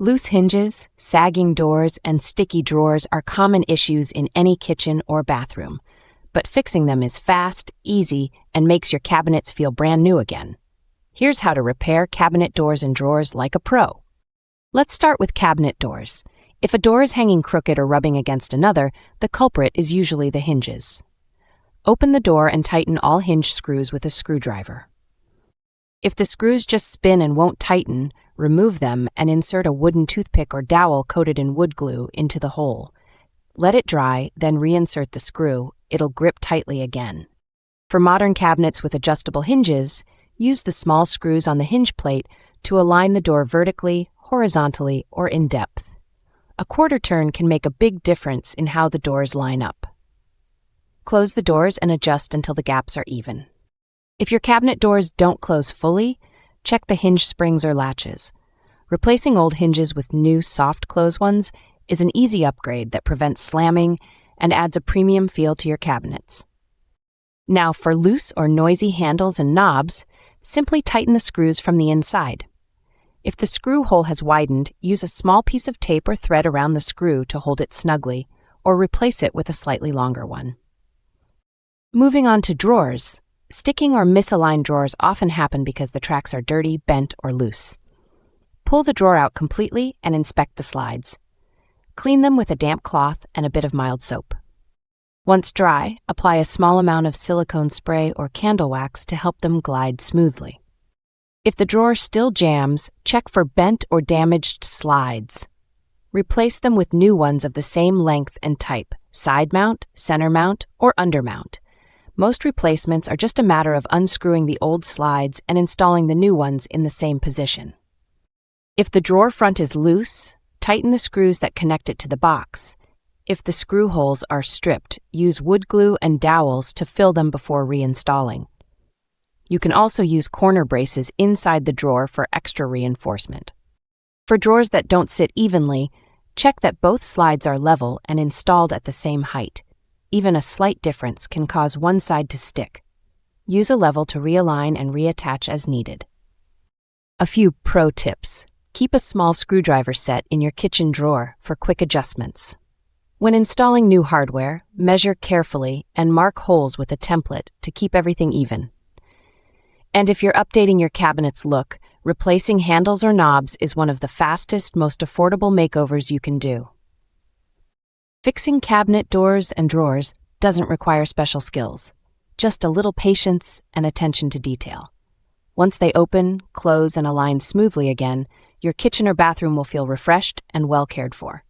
Loose hinges, sagging doors, and sticky drawers are common issues in any kitchen or bathroom, but fixing them is fast, easy, and makes your cabinets feel brand new again. Here's how to repair cabinet doors and drawers like a pro. Let's start with cabinet doors. If a door is hanging crooked or rubbing against another, the culprit is usually the hinges. Open the door and tighten all hinge screws with a screwdriver. If the screws just spin and won't tighten, remove them and insert a wooden toothpick or dowel coated in wood glue into the hole. Let it dry, then reinsert the screw. It'll grip tightly again. For modern cabinets with adjustable hinges, use the small screws on the hinge plate to align the door vertically, horizontally, or in depth. A quarter turn can make a big difference in how the doors line up. Close the doors and adjust until the gaps are even. If your cabinet doors don't close fully, check the hinge springs or latches. Replacing old hinges with new soft close ones is an easy upgrade that prevents slamming and adds a premium feel to your cabinets. Now for loose or noisy handles and knobs, simply tighten the screws from the inside. If the screw hole has widened, use a small piece of tape or thread around the screw to hold it snugly, or replace it with a slightly longer one. Moving on to drawers. Sticking or misaligned drawers often happen because the tracks are dirty, bent, or loose. Pull the drawer out completely and inspect the slides. Clean them with a damp cloth and a bit of mild soap. Once dry, apply a small amount of silicone spray or candle wax to help them glide smoothly. If the drawer still jams, check for bent or damaged slides. Replace them with new ones of the same length and type, side mount, center mount, or under mount. Most replacements are just a matter of unscrewing the old slides and installing the new ones in the same position. If the drawer front is loose, tighten the screws that connect it to the box. If the screw holes are stripped, use wood glue and dowels to fill them before reinstalling. You can also use corner braces inside the drawer for extra reinforcement. For drawers that don't sit evenly, check that both slides are level and installed at the same height. Even a slight difference can cause one side to stick. Use a level to realign and reattach as needed. A few pro tips. Keep a small screwdriver set in your kitchen drawer for quick adjustments. When installing new hardware, measure carefully and mark holes with a template to keep everything even. And if you're updating your cabinet's look, replacing handles or knobs is one of the fastest, most affordable makeovers you can do. Fixing cabinet doors and drawers doesn't require special skills, just a little patience and attention to detail. Once they open, close, and align smoothly again, your kitchen or bathroom will feel refreshed and well cared for.